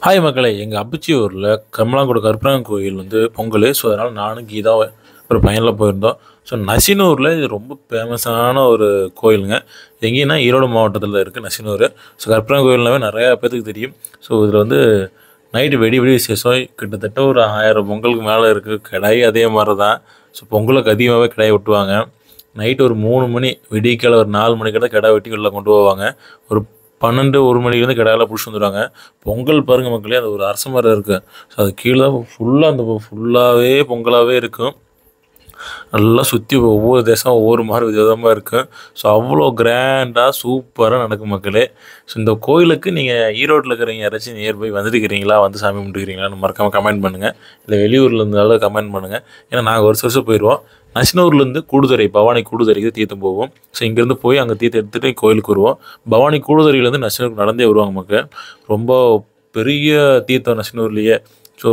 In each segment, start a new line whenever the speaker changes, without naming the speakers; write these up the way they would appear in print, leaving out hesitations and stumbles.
Hi மக்களே! எங்க அப்பிச்சியூர்ல கம்மலாங்குடி கருப்பராயன் கோயில் வந்து பொங்கலு. ஸோ, அதனால நானும் கீதா ஒரு பையன்லாம் போயிருந்தோம். ஸோ, நசினூர்ல இது ரொம்ப ஃபேமஸான ஒரு கோயிலுங்க. எங்கேன்னா, ஈரோடு மாவட்டத்தில இருக்கு நசினூரு. ஸோ, கருப்பராயன் கோயில்னாவே நெறையா பேத்துக்கு தெரியும். ஸோ, இதில வந்து நைட்டு வெடி விசேஷம். கிட்டத்தட்ட ஒரு 1000 பொங்கலுக்கு மேல இருக்கு. கிடாய் அதே மாரி தான். ஸோ, பொங்கலுக்கு அதிகமாவே கிடாய் வெட்டுவாங்க. நைட்டு ஒரு 3 மணி விடியற்காலை ஒரு 4 மணிக்கு தான் கிடா வெட்டி வெளில கொண்டு போவாங்க. ஒரு 12, 1 மணிலேருந்து கிடாயெல்லாம் புடிச்சிட்டு வந்துருவாங்க. பொங்கல் பாருங்க மக்களே! அது ஒரு அரச மரம் இருக்கு. ஸோ, அது கீழ ஃபுல்லாவே பொங்கலாவே இருக்கும். நல்லா சுத்தி ஒவ்வொரு தேசம் ஒவ்வொரு மாரி விதவிதமா இருக்கும். ஸோ, அவ்வளோ கிராண்டா சூப்பரா நடக்கும் மக்களே! ஸோ, இந்த கோயிலுக்கு நீங்க ஈரோட்ல இருக்கிறவங்க யாராச்சும் நியர்பை வந்துருக்கிறீங்களா? வந்து சாமி கும்பிட்டுருக்கிறீங்களான்னு மறக்காம கமெண்ட் பண்ணுங்க. இல்ல வெளியூர்ல இருந்தாலும் கமெண்ட் பண்ணுங்க. ஏன்னா நாங்க வருஷம் வருஷம் போயிருவோம். நசினூர்லேருந்து கூடுதுறை, பவானி கூடுதுறைக்கு தீர்த்தம் போவோம். ஸோ, இங்கேருந்து போய் அங்க தீர்த்தம் எடுத்துட்டு கோயிலுக்கு வருவோம். பவானி கூடுதுறையிலேருந்து நசினூருக்கு நடந்தே வருவாங்க மக்கள். ரொம்ப பெரிய தீர்த்தம் நசினூர்லயே. ஸோ,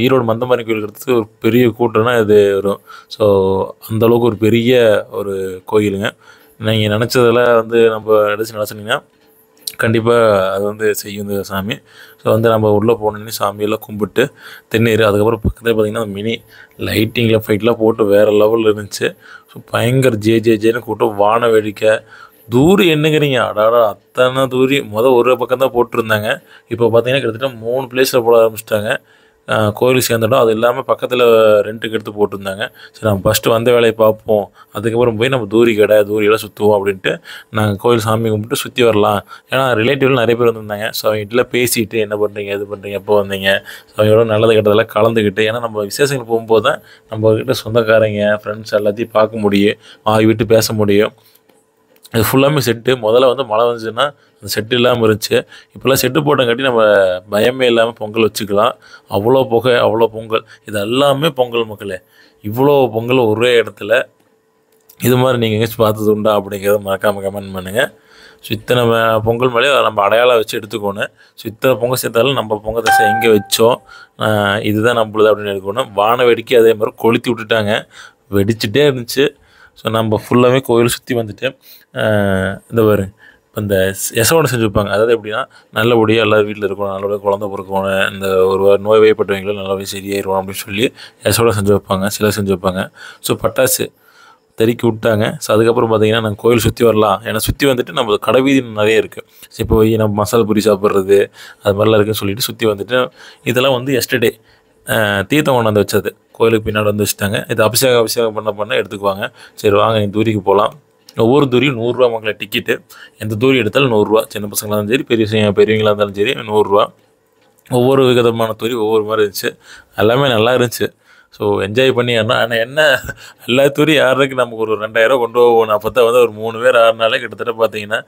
ஈரோடு மந்தமாரி கோயிலுக்கு அடுத்து ஒரு பெரிய கூட்டம்னா இது வரும். ஸோ, அந்த அளவுக்கு ஒரு பெரிய ஒரு கோயிலுங்க. நீங்க நெனச்சதெல்லாம் வந்து நம்ப நெனச்சோன்னீங்கன்னா, கண்டிப்பா அது வந்து செய்யும் இந்த சாமி. ஸோ, வந்து நம்ம உள்ள போனோனே சாமியெல்லாம் கும்பிட்டு, திருநீறு அதுக்கப்புறம் பக்கத்திலே பார்த்தீங்கன்னா, மினி லைட்டிங்ல ஃபைட்லாம் போட்டு வேற லெவல்ல இருந்துச்சு. ஸோ, பயங்கர ஜே ஜே ஜேன்னு கூட்டம், வான வேடிக்கை. தூரி என்னங்கிறீங்க? அடடா! அத்தன தூரி. ஒரு பக்கம் தான் போட்டிருந்தாங்க. இப்போ பார்த்தீங்கன்னா, கிட்டத்தட்ட 3 பிளேஸ்ல போட ஆரம்பிச்சுட்டாங்க. கோயிலுக்கு சேர்ந்துட்டோம். அது இல்லாம பக்கத்தில ரென்ட்டுக்கு எடுத்து போட்டிருந்தாங்க. சரி நம்ம ஃபர்ஸ்ட்டு வந்த வேலைய பார்ப்போம். அதுக்கப்புறம் போய் நம்ம தூரி கடை, தூரியெல்லாம் சுத்துவோம் அப்படின்ட்டு, நாங்க கோயில் சாமி கும்பிட்டு சுத்தி வரலாம். ஏன்னா ரிலேட்டிவ்லாம் நெறைய பேர் வந்திருந்தாங்க. ஸோ அவங்ககிட்டலாம் பேசிட்டு என்ன பண்றீங்க? ஏது பண்றீங்க? எப்போ வந்தீங்க? ஸோ அவங்களோட நல்லது கெட்டதெல்லாம் கலந்துக்கிட்டு, ஏன்னா நம்ம விசேஷங்களுக்கு போகும்போது தான் நம்மகிட்ட சொந்தக்காரங்க, ஃப்ரெண்ட்ஸ் எல்லாத்தையும் பார்க்க முடியும். வாய் விட்டு பேச முடியும். இது ஃபுல்லாமே செட்டு. முதல்ல வந்து மழை வந்துச்சுன்னா, அந்த செட்டு இல்லாம இருந்துச்சு. இப்போலாம் செட்டு போட்டங்காட்டி நம்ம பயமே இல்லாம பொங்கல் வச்சுக்கலாம். அவ்வளோ புகை, அவ்வளோ பொங்கல். இது எல்லாமே பொங்கல் மக்களே! இவ்வளோ பொங்கல் ஒரே இடத்துல. இது மாரி நீங்க எங்கேயாச்சும் பார்த்தது உண்டா? அப்படிங்கிறத மறக்காம கமெண்ட் பண்ணுங்க. ஸோ இத்தனை பொங்கல் மேலேயே நம்ம அடையாளம் வச்சு எடுத்துக்கணும். ஸோ இத்தனை பொங்கல் சேர்த்தாலும் நம்ம பொங்கல் தசை எங்கே வச்சோம், இதுதான் நம்மளுது அப்படின்னு எடுக்கணும். வான வேடிக்கை அதே மாரி கொளுத்தி விட்டுட்டாங்க. வெடிச்சுட்டே இருந்துச்சு. ஸோ நம்ம ஃபுல்லாவே கோயில் சுத்தி வந்துட்டு, இந்த பாருங்க, இப்ப இந்த யசோட செஞ்சு வைப்பாங்க. அதாவது எப்படின்னா, நல்லபடியா எல்லாரும் வீட்ல இருக்கணும், நல்லபடியா குழந்தை பொறக்கணும், இந்த ஒரு நோய்வாய்ப்பட்டவங்களும் நல்லபடியா சரியாயிருவான் அப்படின்னு சொல்லி யசோட செஞ்சு வைப்பாங்க, சிலை செஞ்சு வைப்பாங்க. ஸோ பட்டாசு தெறிக்கி விட்டாங்க. ஸோ அதுக்கப்புறம் பார்த்தீங்கன்னா, நாங்கள் கோயில் சுற்றி வரலாம். ஏன்னா சுற்றி வந்துட்டு நம்ம கடைவீதி நிறைய இருக்குது. ஸோ இப்போ போய் நம்ம மசாலா பூரி சாப்பிட்றது, அது மாதிரிலாம் இருக்குன்னு சொல்லிட்டு சுற்றி வந்துட்டு, இதெல்லாம் வந்து எஸ்டர்டே தீர்த்தம் கொண்டாந்து வச்சது. கோயிலுக்கு பின்னாடி வந்து வச்சுட்டாங்க. இது அபிஷேகம் பண்ண எடுத்துக்குவாங்க. சரி வாங்க இந்த தூரிக்கு போகலாம். ஒவ்வொரு தூரியும் ரூ. 100 மக்களே டிக்கெட்டு. எந்த தூரி எடுத்தாலும் ரூ. 100. சின்ன பசங்களாக இருந்தாலும் சரி, பெரியவங்களா இருந்தாலும் சரி ரூ. 100. ஒவ்வொரு விதமான தூரி ஒவ்வொரு மாரி இருந்துச்சு. எல்லாமே நல்லா இருந்துச்சு. ஸோ என்ஜாய் பண்ணி ஆனால் என்ன, எல்லா தூரியும் ஏறுறதுக்கு நமக்கு ஒரு 2000 கொண்டு போகணும். அப்போ தான் வந்து ஒரு 3 பேர் ஏறுனாலே கிட்டத்தட்ட பார்த்தீங்கன்னா,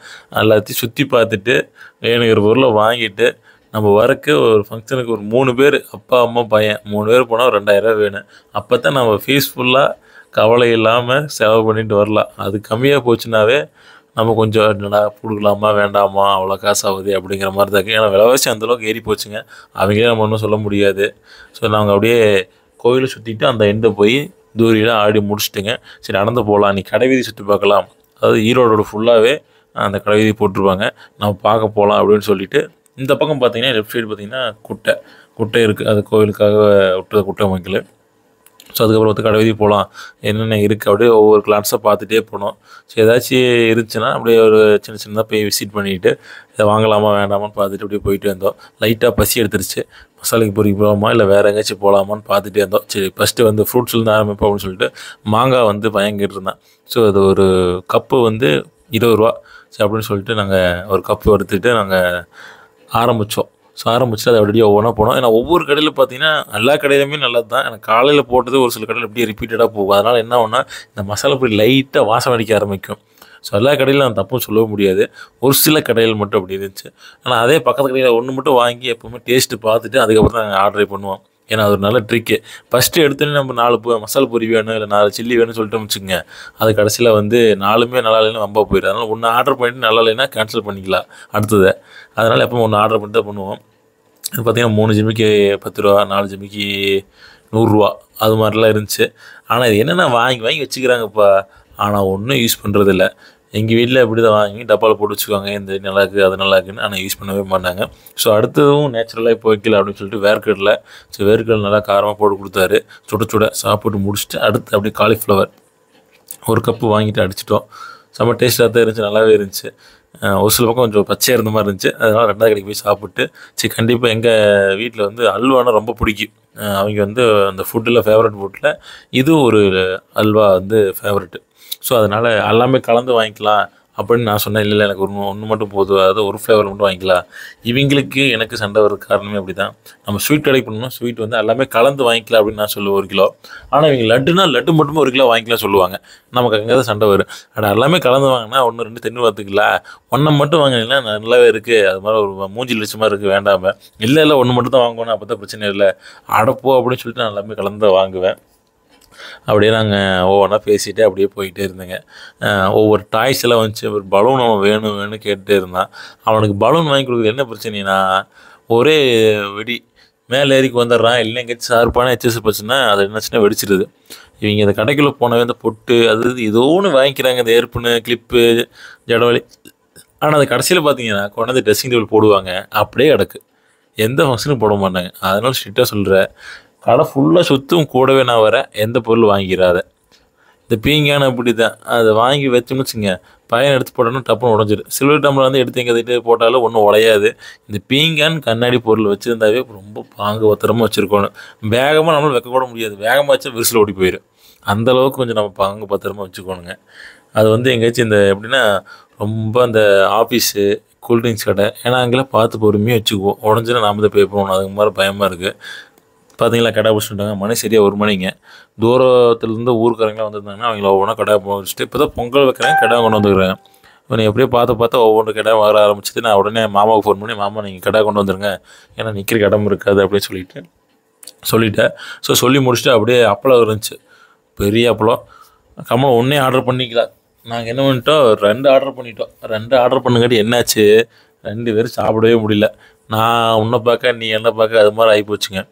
எல்லாத்தையும் சுற்றி பார்த்துட்டு, வேணுங்கிற பொருளை வாங்கிட்டு, நம்ம வரக்கு ஒரு ஃபங்க்ஷனுக்கு ஒரு 3 பேர், அப்பா, அம்மா, பையன் 3 பேர் போனால் ஒரு 2000 வேணும். அப்போ தான் நம்ம பீஸ்ஃபுல்லா கவலை இல்லாமல் செலவு பண்ணிட்டு வரலாம். அது கம்மியாக போச்சுன்னாவே நம்ம கொஞ்சம் என்னடா குடுக்கலாமா? வேண்டாமா? அவ்வளோ காசு ஆகுதே அப்படிங்கிற மாரி தான் இருக்கு. ஏன்னா விலைவாசி அந்த அளவுக்கு ஏறி போச்சுங்க. அவங்களே நம்ம ஒண்ணும் சொல்ல முடியாது. ஸோ நாங்க அப்படியே கோயில சுத்திட்டு அந்த எண்ட போய் தூரிலாம் ஆடி முடிச்சுட்டுங்க. சரி நடந்து போலாம். இன்னைக்கு கடைவீதி சுத்தி பார்க்கலாம். அதாவது ஈரோடோட ஃபுல்லாவே அந்த கடைவீதி போட்டுருப்பாங்க. நம்ம பார்க்க போலாம் அப்படின்னு சொல்லிட்டு, இந்த பக்கம் பார்த்தீங்கன்னா, லெஃப்ட் சைடு பார்த்தீங்கன்னா குட்டை இருக்கு. அது கோயிலுக்காக விட்ட குட்டை அமைக்கல. ஸோ அதுக்கப்புறம் வந்து கடைவீதி போகலாம். என்னென்ன இருக்குது அப்படியே ஒவ்வொரு கிளான்ஸாக பார்த்துட்டே போனோம். ஸோ ஏதாச்சும் இருந்துச்சுன்னா அப்படியே ஒரு சின்னதா போய் விசிட் பண்ணிவிட்டு, இதை வாங்கலாமா வேண்டாமான்னு பார்த்துட்டு அப்படியே போயிட்டு வந்தோம். லைட்டாக பசி எடுத்துருச்சு. மசாலைக்கு பூரிக்கு போகலாமா இல்லை வேறு எங்கேயாச்சும் போகலாமான்னு பார்த்துட்டே இருந்தோம். சரி ஃபஸ்ட்டு வந்து ஃப்ரூட்ஸ்லேருந்து ஆரம்பிப்போம் அப்படின்னு சொல்லிட்டு மாங்காய் வந்து பையன் கேட்டிருந்தான். ஸோ அது ஒரு கப்பு வந்து ரூ. 20. சரி அப்படின்னு சொல்லிட்டு நாங்கள் ஒரு கப்பு எடுத்துக்கிட்டு நாங்கள் ஆரம்பித்தோம். ஸோ ஆரம்பிச்சுட்டு அதை அப்படியே ஒவ்வொன்றா போனோம். ஏன்னா ஒவ்வொரு கடையில் பார்த்தீங்கன்னா, எல்லா கடையிலுமே நல்லது தான். எனக்கு காலையில் போட்டது ஒரு சில கடையில் அப்படியே ரிப்பீட்டடாக போகும். அதனால் என்ன ஆகும்னா, இந்த மசாலா பொடி லைட்டாக வாசம் அடிக்க ஆரம்பிக்கும். ஸோ எல்லா கடையிலும் நான் தப்பும் சொல்லவும் முடியாது. ஒரு சில கடைகள் மட்டும் அப்படி இருந்துச்சு. ஆனால் அதே பக்கத்து கடையில் ஒன்று மட்டும் வாங்கி எப்போவுமே டேஸ்ட்டு பார்த்துட்டு அதுக்கப்புறம் தான் நாங்கள் ஆர்டரே பண்ணுவோம். ஏன்னா அது ஒரு நல்ல ட்ரிக்கு. ஃபஸ்ட்டு எடுத்தோன்னே நம்ம 4 மசாலா பொரி வேணும், இல்லை 4 சில்லி வேணும்னு சொல்லிட்டோம்னு வச்சுக்கோங்க. அது கடைசியில் வந்து 4மே நல்லா இல்லைன்னா வம்பா போயிடும். அதனால் ஒன்று ஆர்டர் பண்ணிட்டு நல்லா இல்லைன்னா கேன்சல் பண்ணிக்கலாம் அடுத்தது. அதனால் எப்பவும் ஒன்று ஆர்டர் பண்ணிட்டு தான் பண்ணுவோம். இது பார்த்தீங்கன்னா 3 ஜிமிக்கு ரூ. 10, 4 ஜிமிக்கு ரூ. 100 அது மாதிரிலாம் இருந்துச்சு. ஆனால் இது என்னென்னா வாங்கி வச்சுக்கிறாங்கப்பா. ஆனால் ஒன்றும் யூஸ் பண்ணுறதில்ல. எங்கள் வீட்டில் இப்படி தான் வாங்கி டப்பாவில் போட்டு வச்சுக்குவாங்க. இந்த நல்லா இருக்குது அது நல்லா இருக்குன்னு, ஆனால் யூஸ் பண்ணவே மாட்டாங்க. ஸோ அடுத்ததும் நேச்சுரலாக இப்போ வைக்கல அப்படின்னு சொல்லிட்டு வேர்க்கடலை. ஸோ வேர்க்கடலை நல்லா காரமாக போட்டு கொடுத்தாரு. சுட சுட சாப்பிட்டு முடிச்சுட்டு அடுத்து அப்படியே காலிஃப்ளவர் ஒரு கப்பு வாங்கிட்டு அடிச்சிட்டோம். செம்ம டேஸ்ட்டாக தான் இருந்துச்சு, நல்லாவே இருந்துச்சு. ஒரு சில பக்கம் கொஞ்சம் பச்சையாக இருந்த மாதிரி இருந்துச்சு. அதனால் 2வது கடைக்கு போய் சாப்பிட்டு சரி கண்டிப்பாக எங்கள் வீட்டில் வந்து அல்வானா ரொம்ப பிடிக்கும். அவங்க வந்து அந்த ஃபுட்டில் ஃபேவரட் ஃபுட்டில் இது ஒரு அல்வா வந்து ஃபேவரெட்டு. ஸோ அதனால் எல்லாமே கலந்து வாங்கிக்கலாம் அப்படின்னு நான் சொன்னேன். இல்லை எனக்கு ஒன்று மட்டும் போதும், அதாவது ஒரு ஃப்ளேவர் மட்டும் வாங்கிக்கலாம். இவங்களுக்கு எனக்கு சண்டை வர காரணமே அப்படி தான். நம்ம ஸ்வீட் கடைக்கு போனோம்னா ஸ்வீட் வந்து எல்லாமே கலந்து வாங்கிக்கலாம் அப்படின்னு நான் சொல்லுவேன் 1 கிலோ. ஆனால் இவங்க லட்டுனா லட்டு மட்டுமே 1 கிலோ வாங்கிக்கலாம் சொல்லுவாங்க. நமக்கு அங்கே தான் சண்டை வரும். ஆனால் எல்லாமே கலந்து வாங்கினா 1 2 தின்னு பார்த்துக்கலாம், ஒன்றை மட்டும் வாங்கினீங்கன்னா நல்லாவே இருக்குது, அது மாதிரி ஒரு மூஞ்சி லட்சமாக இருக்குது வேண்டாம. இல்லை இல்லை ஒன்று மட்டும் தான் வாங்குவேன், அப்போ தான் பிரச்சனை இல்லை, அடப்போ அப்படின்னு சொல்லிட்டு நான் எல்லாமே கலந்து தான் வாங்குவேன். அப்படியே நாங்கள் ஒவ்வொன்றா பேசிகிட்டே அப்படியே போயிட்டே இருந்தேங்க. ஒவ்வொரு டாய்ஸ் எல்லாம் வந்துச்சு. ஒரு பலூன் அவன் வேணும் வேணும்னு கேட்டுகிட்டே இருந்தான். அவனுக்கு பலூன் வாங்கி கொடுக்குறது என்ன பிரச்சனைனா, ஒரே வெடி மேலே ஏறிக்கு வந்துடுறான். இல்லை எங்கேயாச்சும் ஷார்ப்பான எச்எஸ் போச்சுன்னா அது என்னாச்சுன்னா வெடிச்சிடுது. இவங்க இந்த கடைக்குள்ளே போனவே இந்த பொட்டு அது ஏதோ ஒன்று வாங்கிக்கிறாங்க, இந்த ஏர்புன்னு கிளிப்பு ஜடவலி. ஆனால் அது கடைசியில் பார்த்தீங்கன்னா கொண்டாந்து ட்ரெஸ்ஸிங் டேபிள் போடுவாங்க, அப்படியே கிடக்கு, எந்த ஃபங்க்ஷனும் போட மாட்டாங்க. அதனால் ஸ்ட்ரிக்டாக சொல்கிறேன், கடை ஃபுல்லாக சுற்றும் கூடவே நான் வரேன், எந்த பொருள் வாங்கிடாத. இந்த பீங்கான அப்படி தான், அதை வாங்கி வச்சோம்னு வச்சுங்க, பையன் எடுத்து போட்டோன்னா டப்புன்னு உடஞ்சிடும். சில்வர் டம்ளர் வந்து எடுத்து எங்கே போட்டாலும் ஒன்றும் உடையாது. இந்த பீங்கான் கண்ணாடி பொருள் வச்சுருந்தாவே ரொம்ப பாங்கு பத்திரமா வச்சுருக்கணும். வேகமாக நம்மளும் வைக்க கூட முடியாது, வேகமாக வச்சா விரிசில் ஓடி போயிடும். அந்தளவுக்கு கொஞ்சம் நம்ம பாங்கு பத்திரமா வச்சுக்கணுங்க. அது வந்து எங்கேயாச்சும் இந்த எப்படின்னா ரொம்ப அந்த ஆஃபீஸு கூல்ட்ரிங்க்ஸ் கடை, ஏன்னா அங்கெல்லாம் பார்த்து பொறுமையாக வச்சுக்குவோம். உடஞ்சினா நாம தான் பே பண்ணணும், அதுக்கு மாதிரி பயமாக இருக்குது. பார்த்தீங்களா கடை பிடிச்சிட்டாங்க. மணி சரியாக 1 மணிங்க. தூரத்துலேருந்து ஊருக்காரங்களாம் வந்திருந்தாங்கன்னா அவங்கள ஒவ்வொன்றா கடை முடிச்சுட்டு இப்போ தான் பொங்கல் வைக்கிறேன், கடை கொண்டு வந்துருக்குறேன். இவனை எப்படியோ பார்த்தா ஒவ்வொன்று கடை வர ஆரம்பிச்சது. நான் உடனே மாமாவுக்கு ஃபோன் பண்ணி, மாமா நீங்கள் கடை கொண்டு வந்துருங்க, ஏன்னா நிற்கிற இடம் இருக்காது அப்படின்னு சொல்லிட்டேன். ஸோ சொல்லி முடிச்சுட்டு அப்படியே அப்பளம் இருந்துச்சு, பெரிய அப்பளம். கம்மல் ஒன்றே ஆர்டர் பண்ணிக்கலாம். நாங்கள் என்ன பண்ணிட்டோம், 2 ஆர்டர் பண்ணிட்டோம். 2 ஆர்டர் பண்ணுங்காட்டி என்னாச்சு, 2 பேரும் சாப்பிடவே முடியல. நான் உன்னை பார்க்க நீ என்ன பார்க்க அது மாதிரி ஆகிப்போச்சுங்க.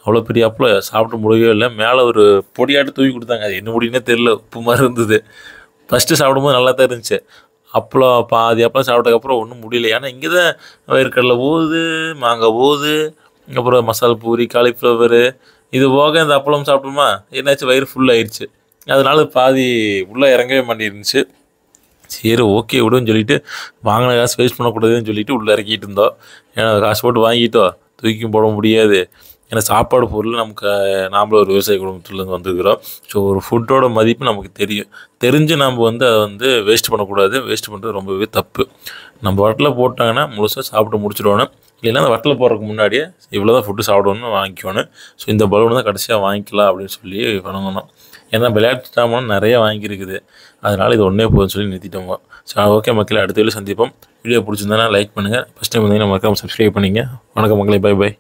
அவ்வளோ பெரிய அப்பளம் சாப்பிட்டு முடியவே இல்லை. மேலே ஒரு பொடியாட்டு தூக்கி கொடுத்தாங்க, அது என்ன முடியுன்னே தெரில, உப்பு மாதிரி இருந்தது. ஃபஸ்ட்டு சாப்பிடும்போது நல்லா தான் இருந்துச்சு. அப்பளம் பாதி அப்பளம் சாப்பிட்டதுக்கப்புறம் ஒன்றும் முடியல. ஏன்னா இங்கே தான் வேர்க்கடலை போகுது, மாங்காய் போகுது, அப்புறம் மசாலா பூரி, காலிஃப்ளவரு, இது போக இந்த அப்பளம் சாப்பிட்டோமா என்னாச்சு, வயிறு ஃபுல் ஆயிடுச்சு. அதனால பாதி உள்ளே இறங்கவே மாட்டேருந்துச்சு. சரி ஓகே விடுன்னு சொல்லிட்டு, வாங்கின காசு வேஸ்ட் பண்ணக்கூடாதுன்னு சொல்லிட்டு உள்ளே இறக்கிட்டு இருந்தோம். ஏன்னா காசு போட்டு வாங்கிட்டோம், தூக்கியும் போட முடியாது. ஏன்னா சாப்பாடு பொருள் நமக்கு, நாமளும் ஒரு விவசாய குடும்பத்துலேருந்து வந்துருக்கிறோம். ஸோ ஒரு ஃபுட்டோட மதிப்பு நமக்கு தெரிஞ்சு நம்ம வந்து அதை வந்து வேஸ்ட் பண்ணக்கூடாது. வேஸ்ட் பண்ணுறது ரொம்பவே தப்பு. நம்ம வட்டில் போட்டாங்கன்னா முழுசாக சாப்பிட்டு முடிச்சிடுவோம். இல்லைன்னா அந்த வட்டில் போடுறதுக்கு முன்னாடியே இவ்வளோ தான் ஃபுட்டு சாப்பிடணும்னு வாங்கிக்கணும். ஸோ இந்த பலூன் தான் கடைசியாக வாங்கிக்கலாம் அப்படின்னு சொல்லி வணங்கணும். ஏன்னா விளையாட்டு சாமான் நிறைய வாங்கியிருக்குது, அதனால் இது ஒன்றே போதும்னு சொல்லி நிறுத்திட்டோங்க. ஸோ ஓகே மக்களே, அடுத்த வீடியோ சந்திப்போம். வீடியோ பிடிச்சிருந்தா லைக் பண்ணுங்கள். ஃபஸ்ட் டைம் வந்தீங்கன்னா மறக்காம சப்ஸ்கிரைப் பண்ணிங்க. வணக்கம் மக்களே, பை பை.